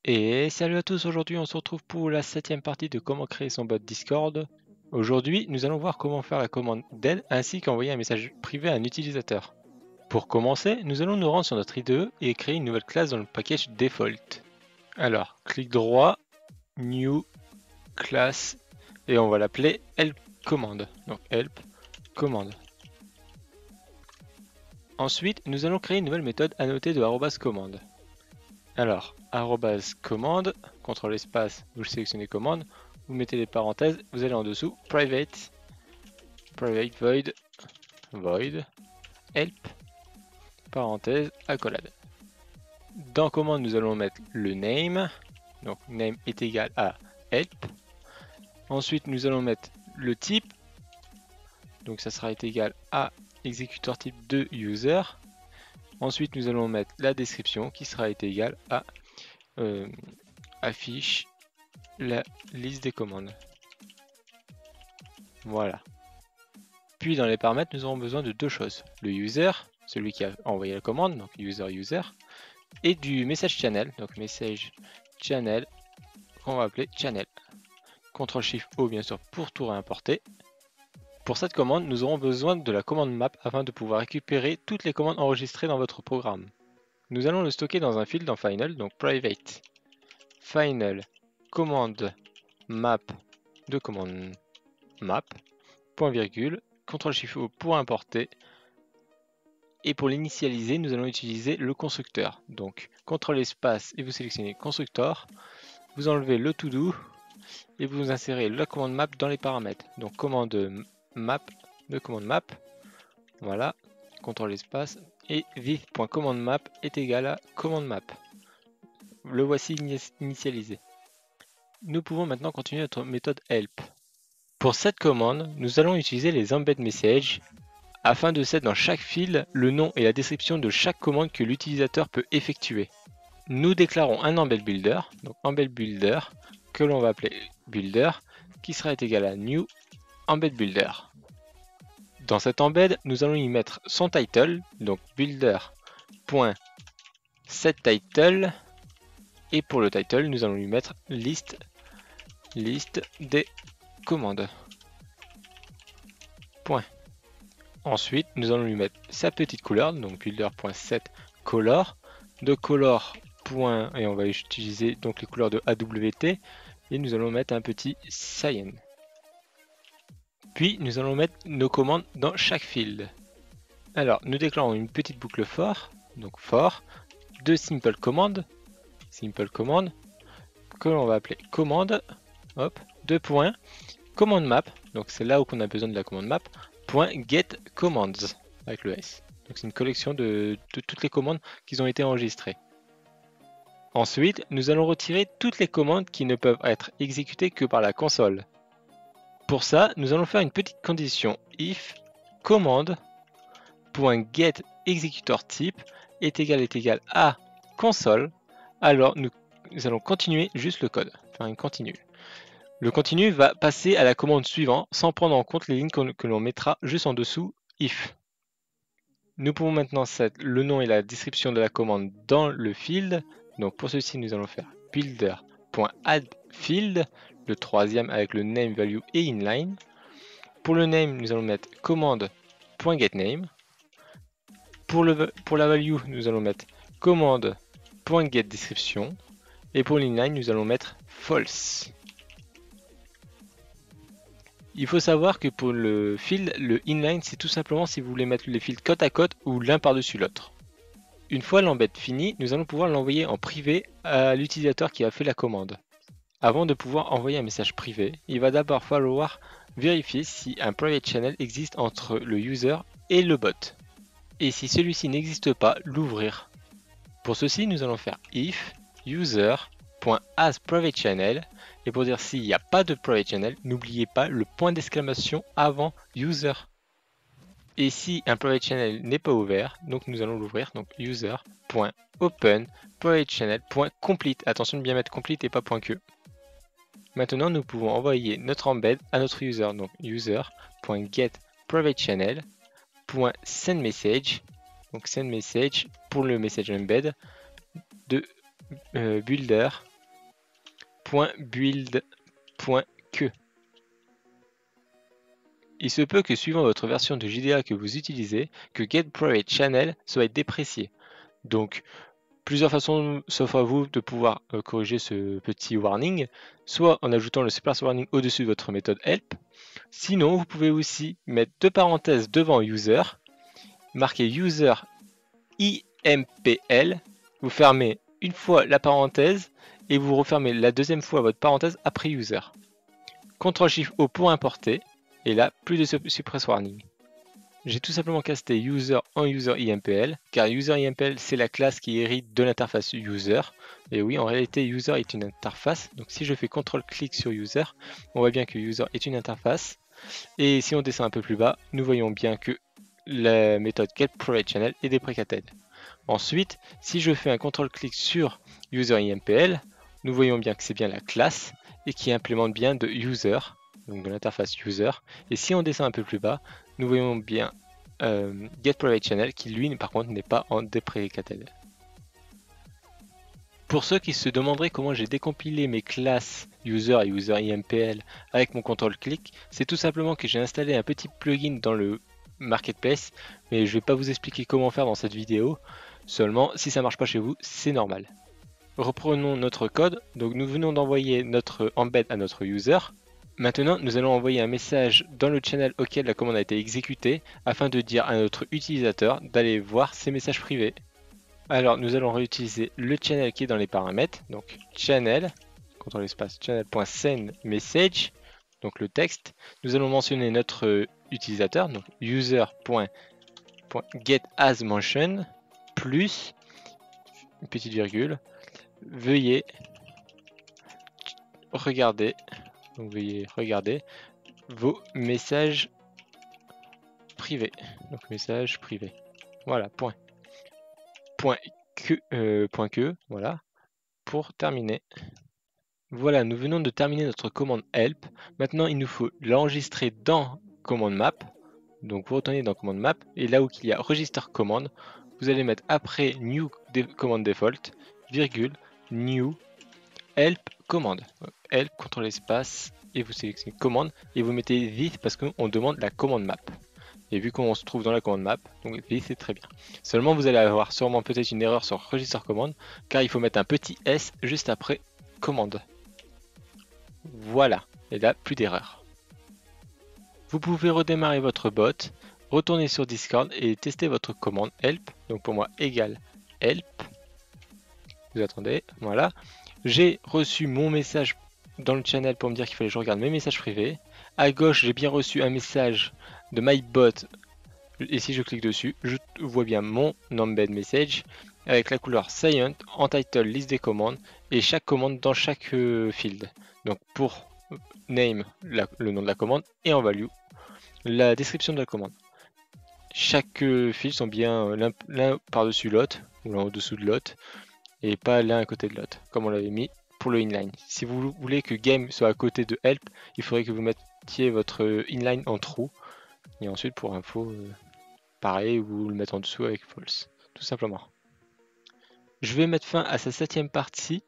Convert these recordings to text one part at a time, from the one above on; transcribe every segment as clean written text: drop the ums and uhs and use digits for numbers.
Et salut à tous, aujourd'hui on se retrouve pour la 7e partie de comment créer son bot Discord. Aujourd'hui nous allons voir comment faire la commande d'aide ainsi qu'envoyer un message privé à un utilisateur. Pour commencer, nous allons nous rendre sur notre IDE et créer une nouvelle classe dans le package default. Alors, clic droit, new, class, et on va l'appeler help command. Donc help command. Ensuite, nous allons créer une nouvelle méthode annotée de @command. Alors, @command, CTRL espace, vous sélectionnez commande, vous mettez les parenthèses, vous allez en dessous, private void, help, parenthèse, accolade. Dans commande, nous allons mettre le name, donc name est égal à help. Ensuite, nous allons mettre le type, donc ça sera égal à exécuteur type de user. Ensuite, nous allons mettre la description qui sera égale à affiche la liste des commandes. Voilà. Puis dans les paramètres, nous aurons besoin de deux choses. Le user, celui qui a envoyé la commande, donc user, et du message channel, donc message channel, qu'on va appeler channel. CTRL-SHIFT-O bien sûr pour tout réimporter. Pour cette commande, nous aurons besoin de la commande map afin de pouvoir récupérer toutes les commandes enregistrées dans votre programme. Nous allons le stocker dans un field dans Final, donc private final commande map de commande map, point virgule, CTRL-SHIFT-O pour importer. Et pour l'initialiser, nous allons utiliser le constructeur. Donc CTRL espace et vous sélectionnez constructeur, vous enlevez le to do et vous insérez la commande map dans les paramètres. Donc commande map de commande map, voilà, CTRL espace et viv.commandemap est égal à commande map. Le voici initialisé. Nous pouvons maintenant continuer notre méthode help. Pour cette commande, nous allons utiliser les embed messages afin de set dans chaque fil le nom et la description de chaque commande que l'utilisateur peut effectuer. Nous déclarons un embed builder, donc embed builder, que l'on va appeler builder, qui sera égal à new embed builder. Dans cet embed, nous allons y mettre son title, donc builder.setTitle, et pour le title, nous allons lui mettre liste des commandes. Point. Ensuite, nous allons lui mettre sa petite couleur, donc builder.setColor, de color. Et on va utiliser donc les couleurs de AWT, et nous allons mettre un petit cyan. Puis nous allons mettre nos commandes dans chaque field. Alors, nous déclarons une petite boucle for, donc for, de simple command, que l'on va appeler commande, hop, deux points, command map, donc c'est là où on a besoin de la commande map, point get commands, avec le S. Donc c'est une collection de toutes les commandes qui ont été enregistrées. Ensuite, nous allons retirer toutes les commandes qui ne peuvent être exécutées que par la console. Pour ça, nous allons faire une petite condition if command.getExecutorType est égal à console. Alors nous allons continuer juste le code, faire une continue. Le continu va passer à la commande suivante sans prendre en compte les lignes que l'on mettra juste en dessous if. Nous pouvons maintenant set le nom et la description de la commande dans le field. Donc pour ceci, nous allons faire builder.addField, le troisième avec le name, value et inline. Pour le name, nous allons mettre commande.getName. Pour la value, nous allons mettre commande.getDescription. Et pour l'inline, nous allons mettre false. Il faut savoir que pour le field, le inline, c'est tout simplement si vous voulez mettre les fields côte à côte ou l'un par-dessus l'autre. Une fois l'embed fini, nous allons pouvoir l'envoyer en privé à l'utilisateur qui a fait la commande. Avant de pouvoir envoyer un message privé, il va d'abord falloir vérifier si un private channel existe entre le user et le bot. Et si celui-ci n'existe pas, l'ouvrir. Pour ceci, nous allons faire if user.asPrivateChannel et pour dire s'il n'y a pas de private channel, n'oubliez pas le point d'exclamation avant user. Et si un private channel n'est pas ouvert, donc nous allons l'ouvrir, donc user.openPrivateChannel.complete. Attention de bien mettre complete et pas .que. Maintenant, nous pouvons envoyer notre embed à notre user, donc user.getPrivateChannel.sendMessage, donc sendMessage pour le message embed de builder .build.que. Il se peut que suivant votre version de JDA que vous utilisez, que getPrivateChannel soit déprécié. Donc, plusieurs façons s'offrent à vous de pouvoir corriger ce petit warning, soit en ajoutant le sparse warning au-dessus de votre méthode help. Sinon, vous pouvez aussi mettre deux parenthèses devant user, marquer user IMPL, vous fermez une fois la parenthèse et vous refermez la deuxième fois votre parenthèse après user. CTRL-SHIFT-O pour importer, et là, plus de suppress warning. J'ai tout simplement casté user en user IMPL, car user IMPL c'est la classe qui hérite de l'interface user. Et oui, en réalité, user est une interface. Donc si je fais CTRL-clic sur user, on voit bien que user est une interface. Et si on descend un peu plus bas, nous voyons bien que la méthode getPrivateChannel est déprecatée. Ensuite, si je fais un CTRL-clic sur user IMPL, nous voyons bien que c'est bien la classe et qui implémente bien de user, donc de l'interface user. Et si on descend un peu plus bas, nous voyons bien getPrivateChannel qui lui par contre n'est pas en deprecated. Pour ceux qui se demanderaient comment j'ai décompilé mes classes user et user IMPL avec mon CTRL-clic, c'est tout simplement que j'ai installé un petit plugin dans le marketplace, mais je ne vais pas vous expliquer comment faire dans cette vidéo. Seulement, si ça ne marche pas chez vous, c'est normal. Reprenons notre code. Donc nous venons d'envoyer notre embed à notre user. Maintenant, nous allons envoyer un message dans le channel auquel la commande a été exécutée afin de dire à notre utilisateur d'aller voir ses messages privés. Alors, nous allons réutiliser le channel qui est dans les paramètres. Donc channel, CTRL espace channel.sendMessage, donc le texte. Nous allons mentionner notre utilisateur, donc user.getAsMention plus une petite virgule. Veuillez regarder vos messages privés. Donc messages privés. Voilà, point que, voilà, pour terminer. Voilà, nous venons de terminer notre commande help. Maintenant, il nous faut l'enregistrer dans commande map. Donc vous retournez dans commande map et là où il y a register commande, vous allez mettre après new command default, virgule, new help commande. Help, CTRL espace et vous sélectionnez commande et vous mettez this parce qu'on demande la commande map. Et vu qu'on se trouve dans la commande map, donc this c'est très bien. Seulement vous allez avoir sûrement peut-être une erreur sur register commande car il faut mettre un petit S juste après commande. Voilà, et là plus d'erreur. Vous pouvez redémarrer votre bot, retourner sur Discord et tester votre commande help. Donc pour moi égale help. Vous attendez, voilà. J'ai reçu mon message dans le channel pour me dire qu'il fallait que je regarde mes messages privés. À gauche, j'ai bien reçu un message de MyBot. Et si je clique dessus, je vois bien mon embed message avec la couleur Cyan en title liste des commandes et chaque commande dans chaque field. Donc pour name, le nom de la commande et en value, la description de la commande. Chaque field sont bien l'un par-dessus l'autre ou l'un au-dessous de l'autre et pas l'un à côté de l'autre, comme on l'avait mis pour le inline. Si vous voulez que game soit à côté de help, il faudrait que vous mettiez votre inline en true. Et ensuite, pour info, pareil, vous le mettez en dessous avec false, tout simplement. Je vais mettre fin à cette 7e partie.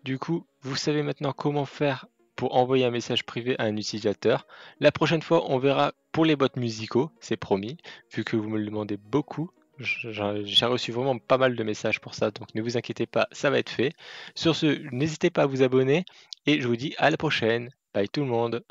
Du coup, vous savez maintenant comment faire pour envoyer un message privé à un utilisateur. La prochaine fois, on verra pour les bots musicaux, c'est promis, vu que vous me le demandez beaucoup. J'ai reçu vraiment pas mal de messages pour ça, donc ne vous inquiétez pas, ça va être fait. Sur ce, n'hésitez pas à vous abonner et je vous dis à la prochaine. Bye tout le monde.